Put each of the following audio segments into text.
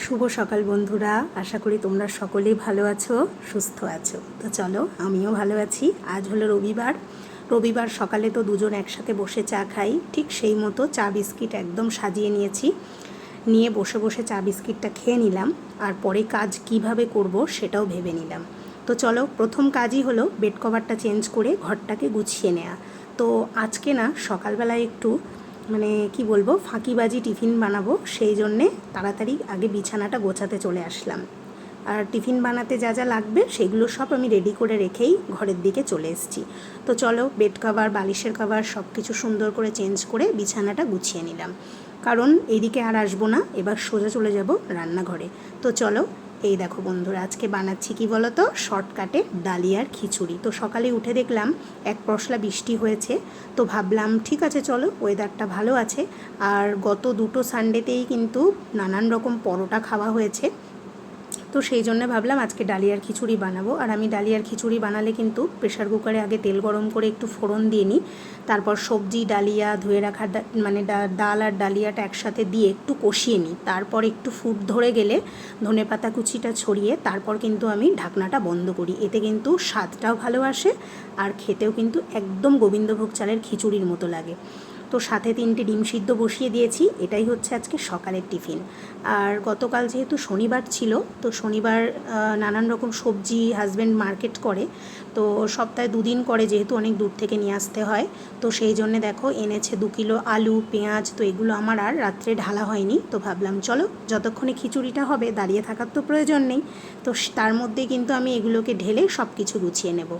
শুভ সকাল বন্ধুরা, আশা করি তোমরা সকলেই ভালো আছো, সুস্থ আছো। তো চলো, আমিও ভালো আছি। আজ হলো রবিবার সকালে তো দুজন একসাথে বসে চা খাই। ঠিক সেই মতো চা বিস্কিট একদম সাজিয়ে নিয়ে বসে বসে চা বিস্কিটটা খেয়ে নিলাম। আর পরে কাজ কিভাবে করব সেটাও ভেবে নিলাম। তো চলো, প্রথম কাজই হলো বেড কভারটা চেঞ্জ করে ঘরটাকে গুছিয়ে নেওয়া। তো আজকে না সকালবেলায় একটু কি বলবো, ফাঁকিবাজি টিফিন বানাবো, সেই জন্যে তাড়াতাড়ি আগে বিছানাটা গোছাতে চলে আসলাম। আর টিফিন বানাতে যা যা লাগবে সেগুলো সব আমি রেডি করে রেখেই ঘরের দিকে চলে এসেছি। তো চলো, বেড কভার, বালিশের কভার সব কিছু সুন্দর করে চেঞ্জ করে বিছানাটা গুছিয়ে নিলাম, কারণ এইদিকে আর আসবো না, এবার সোজা চলে যাব রান্নাঘরে। তো চলো, এই দেখো বন্ধুরা, আজকে বানাচ্ছি কি বলো তো, শর্টকাটে ডালিয়ার খিচুড়ি। তো সকালে উঠে দেখলাম এক পশলা বৃষ্টি হয়েছে, তো ভাবলাম ঠিক আছে চলো, ওয়েদারটা ভালো আছে। আর গত দুটো সানডেতেই কিন্তু নানান রকম পরোটা খাওয়া হয়েছে, তো সেই জন্য ভাবলাম আজকে ডালিয়ার খিচুড়ি বানাবো। আর আমি ডালিয়ার খিচুড়ি বানালে কিন্তু প্রেশার কুকারে আগে তেল গরম করে একটু ফোড়ন দিয়ে নিই, তারপর সবজি, ডালিয়া, ধুয়ে রাখা ডাল আর ডালিয়াটা একসাথে দিয়ে একটু কষিয়ে নিই। তারপর একটু ফুট ধরে গেলে ধনেপাতা কুচিটা ছড়িয়ে তারপর কিন্তু আমি ঢাকনাটা বন্ধ করি। এতে কিন্তু স্বাদটাও ভালো আসে আর খেতেও কিন্তু একদম গোবিন্দভোগ চালের খিচুড়ির মতো লাগে। তো সাথে 3টে ডিম সিদ্ধ বসিয়ে দিয়েছি। এটাই হচ্ছে আজকে সকালের টিফিন। আর গতকাল যেহেতু শনিবার ছিল, তো শনিবার নানান রকম সবজি হাজব্যান্ড মার্কেট করে, তো সপ্তাহে 2 দিন করে, যেহেতু অনেক দূর থেকে নিয়ে আসতে হয়। তো সেই জন্যে দেখো এনেছে 2 কিলো আলু, পেঁয়াজ। তো এগুলো আমার আর রাত্রে ঢালা হয়নি, তো ভাবলাম চলো যতক্ষণে খিচুড়িটা হবে দাঁড়িয়ে থাকার তো প্রয়োজন নেই, তো তার মধ্যেই কিন্তু আমি এগুলোকে ঢেলে সব কিছু গুছিয়ে নেব।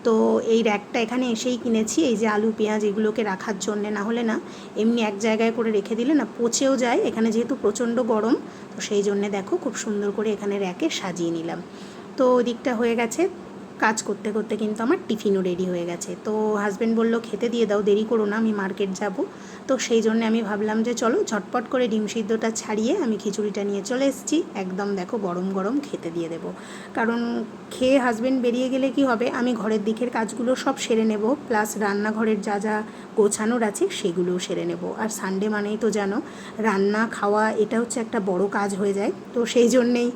তো এই র্যাকটা এখানে এসেই কিনেছি, এই যে আলু পেঁয়াজ এগুলোকে রাখার জন্যে, না হলে না এমনি এক জায়গায় করে রেখে দিলে না পচেও যায়। এখানে যেহেতু প্রচণ্ড গরম, তো সেই জন্যে দেখো খুব সুন্দর করে এখানে র্যাকে সাজিয়ে নিলাম। তো ওই দিকটা হয়ে গেছে, কাজ করতে করতে কিন্তু আমার টিফিনও রেডি হয়ে গেছে। তো হাজব্যান্ড বলল খেতে দিয়ে দাও, দেরি করো না, আমি মার্কেট যাব। তো সেই জন্য আমি ভাবলাম যে চলো ঝটপট করে ডিম সিদ্ধটা ছাড়িয়ে আমি খিচুড়িটা নিয়ে চলে এসেছি। একদম দেখো গরম গরম খেতে দিয়ে দেবো, কারণ খেয়ে হাজব্যান্ড বেরিয়ে গেলে কি হবে, আমি ঘরের দিকের কাজগুলো সব সেরে নেব, প্লাস রান্নাঘরের যা যা গোছানোর আছে সেগুলোও সেরে নেব। আর সানডে মানেই তো জানো, রান্না খাওয়া এটা হচ্ছে একটা বড় কাজ হয়ে যায়। তো সেই জন্যেই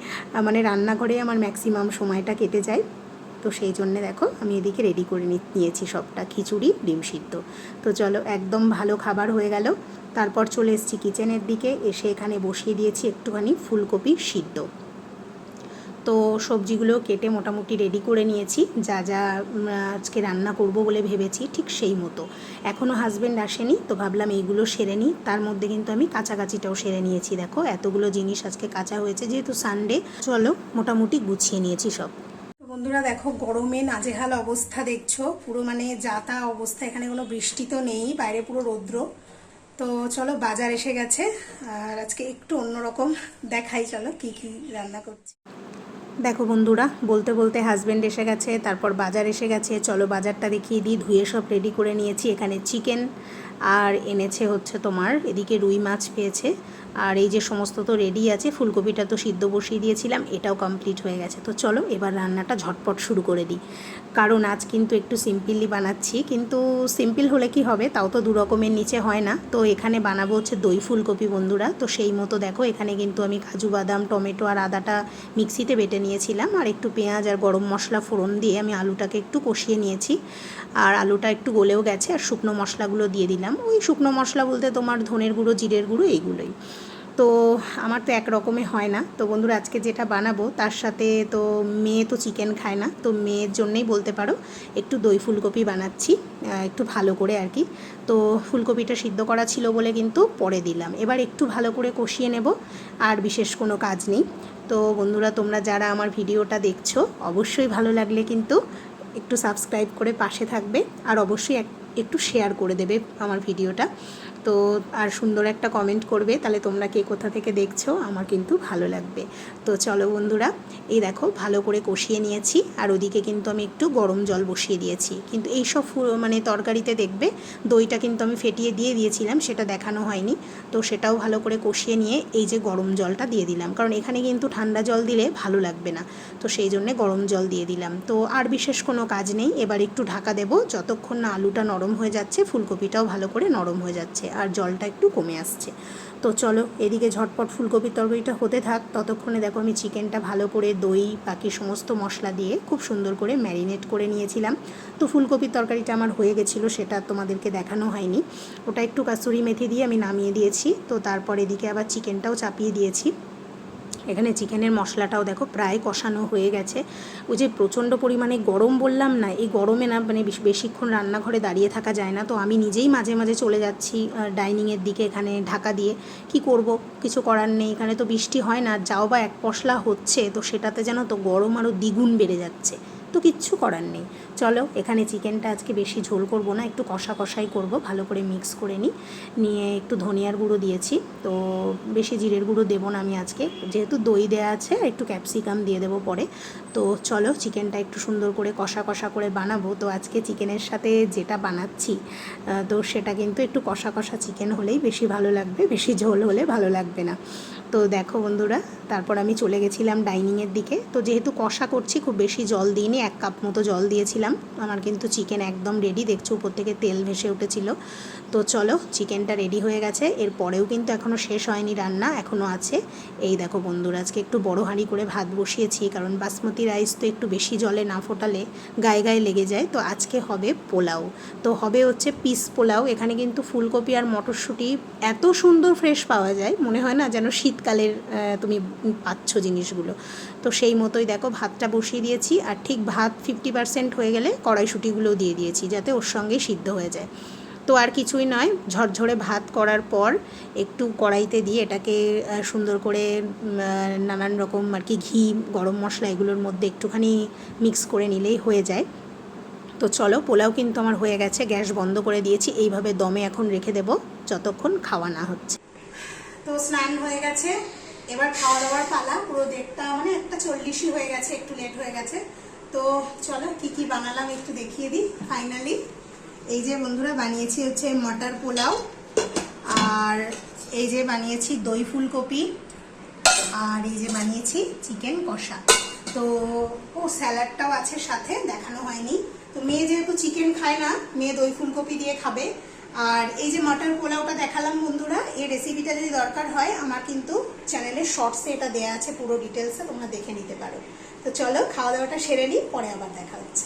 রান্নাঘরে আমার ম্যাক্সিমাম সময়টা কেটে যায়। তো সেই জন্যে দেখো আমি এদিকে রেডি করে নিয়েছি সবটা, খিচুড়ি, ডিম সিদ্ধ। তো চলো, একদম ভালো খাবার হয়ে গেল। তারপর চলে এসেছি কিচেনের দিকে, এসে এখানে বসিয়ে দিয়েছি একটুখানি ফুলকপি সিদ্ধ। তো সবজিগুলো কেটে মোটামুটি রেডি করে নিয়েছি, যা যা আজকে রান্না করব বলে ভেবেছি ঠিক সেই মতো। এখনও হাজব্যান্ড আসেনি, তো ভাবলাম এইগুলো সেরে নিই। তার মধ্যে কিন্তু আমি কাচাকাচিটাও সেরে নিয়েছি। দেখো এতগুলো জিনিস আজকে কাঁচা হয়েছে, যেহেতু সানডে। চলো, মোটামুটি গুছিয়ে নিয়েছি সব। বন্ধুরা দেখো, গরমে নাজেহাল অবস্থা দেখছো, পুরো যা তা অবস্থা। এখানে কোনো বৃষ্টি তো নেই, বাইরে পুরো রৌদ্র। তো চলো, বাজার এসে গেছে, আর আজকে একটু অন্যরকম দেখাই, চলো কি কি রান্না করছি। দেখো বন্ধুরা, বলতে বলতে হাজব্যান্ড এসে গেছে, তারপর বাজার এসে গেছে। চলো বাজারটা দেখিয়ে দিই। ধুয়ে সব রেডি করে নিয়েছি। এখানে চিকেন, আর এনেছে হচ্ছে তোমার এদিকে রুই মাছ পেয়েছে। আর এই যে সমস্ত তো রেডি আছে, ফুলকপিটা তো সিদ্ধ বসিয়ে দিয়েছিলাম, এটাও কমপ্লিট হয়ে গেছে। তো চলো এবার রান্নাটা ঝটপট শুরু করে দিই, কারণ আজ কিন্তু একটু সিম্পলি বানাচ্ছি। কিন্তু সিম্পল হলে কি হবে, তাও তো 2 রকমের নিচে হয় না। তো এখানে বানাবো হচ্ছে দই ফুলকপি বন্ধুরা। তো সেই মতো দেখো এখানে কিন্তু আমি কাজু বাদাম, টমেটো আর আদাটা মিক্সিতে বেটে নিয়েছিলাম, আর একটু পেঁয়াজ আর গরম মশলা ফোড়ন দিয়ে আমি আলুটাকে একটু কষিয়ে নিয়েছি। আর আলুটা একটু গলেও গেছে, আর শুকনো মশলাগুলো দিয়ে দিলাম। ওই শুকনো মশলা বলতে তোমার ধনের গুঁড়ো, জিরের গুঁড়ো, এইগুলোই। তো আমার তো এক রকমে হয় না। তো বন্ধুরা, আজকে যেটা বানাবো তার সাথে তো মেয়ে তো চিকেন খায় না, তো মেয়ের জন্যেই বলতে পারো একটু দই ফুলকপি বানাচ্ছি, একটু ভালো করে আর কি। তো ফুলকপিটা সিদ্ধ করা ছিল বলে কিন্তু পরে দিলাম। এবার একটু ভালো করে কষিয়ে নেব, আর বিশেষ কোনো কাজ নেই। তো বন্ধুরা, তোমরা যারা আমার ভিডিওটা দেখছো, অবশ্যই ভালো লাগলে কিন্তু একটু সাবস্ক্রাইব করে পাশে থাকবে, আর অবশ্যই একটু শেয়ার করে দেবে আমার ভিডিওটা। তো আর সুন্দর একটা কমেন্ট করবে, তাহলে তোমরা কে কোথা থেকে দেখছো, আমার কিন্তু ভালো লাগবে। তো চলো বন্ধুরা, এই দেখো ভালো করে কষিয়ে নিয়েছি, আর ওদিকে কিন্তু আমি একটু গরম জল বসিয়ে দিয়েছি। কিন্তু এইসব তরকারিতে দেখবে দইটা কিন্তু আমি ফেটিয়ে দিয়ে দিয়েছিলাম, সেটা দেখানো হয়নি। তো সেটাও ভালো করে কষিয়ে নিয়ে এই যে গরম জলটা দিয়ে দিলাম, কারণ এখানে কিন্তু ঠান্ডা জল দিলে ভালো লাগবে না। তো সেই জন্যে গরম জল দিয়ে দিলাম। তো আর বিশেষ কোনো কাজ নেই, এবার একটু ঢাকা দেবো যতক্ষণ না আলুটা নরম হয়ে যাচ্ছে, ফুলকপিটাও ভালো করে নরম হয়ে যাচ্ছে। আর জলটা একটু কমে আসছে। তো চলো এদিকে ঝটপট ফুলকপির তরকারিটা হতে থাক। ততক্ষণে দেখো আমি চিকেনটা ভালো করে দই বাকি সমস্ত মশলা দিয়ে খুব সুন্দর করে ম্যারিনেট করে নিয়েছিলাম। তো ফুলকপির তরকারিটা আমার হয়ে গেছিলো, সেটা তোমাদেরকে দেখানো হয়নি। ওটা একটু কাসুরি মেথি দিয়ে আমি নামিয়ে দিয়েছি। তো তারপর এদিকে আবার চিকেনটাও চাপিয়ে দিয়েছি। এখানে চিকেনের মশলাটাও দেখো প্রায় কষানো হয়ে গেছে। ওই যে প্রচণ্ড পরিমাণে গরম বললাম না, এই গরমে না মানে বেশিক্ষণ রান্নাঘরে দাঁড়িয়ে থাকা যায় না। তো আমি নিজেই মাঝে মাঝে চলে যাচ্ছি ডাইনিংয়ের দিকে, এখানে ঢাকা দিয়ে। কি করব, কিছু করার নেই, এখানে তো বৃষ্টি হয় না, যাও বা এক পশলা হচ্ছে, তো সেটাতে যেন তো গরম আরও দ্বিগুণ বেড়ে যাচ্ছে। তো কিচ্ছু করার নেই। চলো এখানে চিকেনটা আজকে বেশি ঝোল করব না, একটু কষা কষাই করব, ভালো করে মিক্স করে নিয়ে একটু ধনিয়ার গুঁড়ো দিয়েছি। তো বেশি জিরের গুঁড়ো দেবো না আমি আজকে, যেহেতু দই দেওয়া আছে, একটু ক্যাপসিকাম দিয়ে দেবো পরে। তো চলো চিকেনটা একটু সুন্দর করে কষা কষা করে বানাবো। তো আজকে চিকেনের সাথে যেটা বানাচ্ছি তো সেটা কিন্তু একটু কষা কষা চিকেন হলেই বেশি ভালো লাগবে, বেশি ঝোল হলে ভালো লাগবে না। তো দেখো বন্ধুরা, তারপর আমি চলে গেছিলাম ডাইনিংয়ের দিকে। তো যেহেতু কষা করছি খুব বেশি জল দিইনি, 1 কাপ মতো জল দিয়েছিলাম। আমার কিন্তু চিকেন একদম রেডি, দেখছো উপর থেকে তেল ভেসে উঠেছিল। তো চলো চিকেনটা রেডি হয়ে গেছে। এরপরেও কিন্তু এখনও শেষ হয়নি রান্না, এখনও আছে। এই দেখো বন্ধুরা, আজকে একটু বড় হাঁড়ি করে ভাত বসিয়েছি, কারণ বাসমতি রাইস তো একটু বেশি জলে না ফোটালে গায়ে গায়ে লেগে যায়। তো আজকে হবে পোলাও। তো হবে হচ্ছে পিস পোলাও। এখানে কিন্তু ফুলকপি আর মটরশুঁটি এত সুন্দর ফ্রেশ পাওয়া যায়, মনে হয় না যেন শীতকালের তুমি পাচ্ছ জিনিসগুলো। তো সেই মতোই দেখো ভাতটা বসিয়ে দিয়েছি, আর ঠিক ভাত 50% হয়ে গেলে কড়াইশুঁটিগুলোও দিয়ে দিয়েছি, যাতে ওর সঙ্গেই সিদ্ধ হয়ে যায়। তো আর কিছুই নয়, ঝরঝরে ভাত করার পর একটু কড়াইতে দিয়ে এটাকে সুন্দর করে নানান রকম আর কি ঘি, গরম মশলা এগুলোর মধ্যে একটুখানি মিক্স করে নিলেই হয়ে যায়। তো চলো পোলাও কিন্তু আমার হয়ে গেছে, গ্যাস বন্ধ করে দিয়েছি। এইভাবে দমে এখন রেখে দেব যতক্ষণ খাওয়া না হচ্ছে। তো স্নান হয়ে গেছে, এবার খাওয়া দাওয়ার পালা। পুরো 1:40 হয়ে গেছে, একটু লেট হয়ে গেছে। তো চলো কি কি বানালাম একটু দেখিয়ে দিই। ফাইনালি এই যে বন্ধুরা বানিয়েছি হচ্ছে মটর পোলাও, আর এই যে বানিয়েছি দই ফুলকপি, আর এই যে বানিয়েছি চিকেন কষা। তো স্যালাডটাও আছে সাথে, দেখানো হয়নি। তো মেয়ে যেহেতু চিকেন খায় না, মেয়ে দই ফুলকপি দিয়ে খাবে। আর এই যে মটর পোলাওটা দেখালাম বন্ধুরা, এই রেসিপিটা যদি দরকার হয় আমার কিন্তু চ্যানেলের শর্টসে এটা দেয়া আছে পুরো ডিটেলসে, তোমরা দেখে নিতে পারো। তো চলো খাওয়া দাওয়াটা সেরে নিই, পরে আবার দেখা হচ্ছে।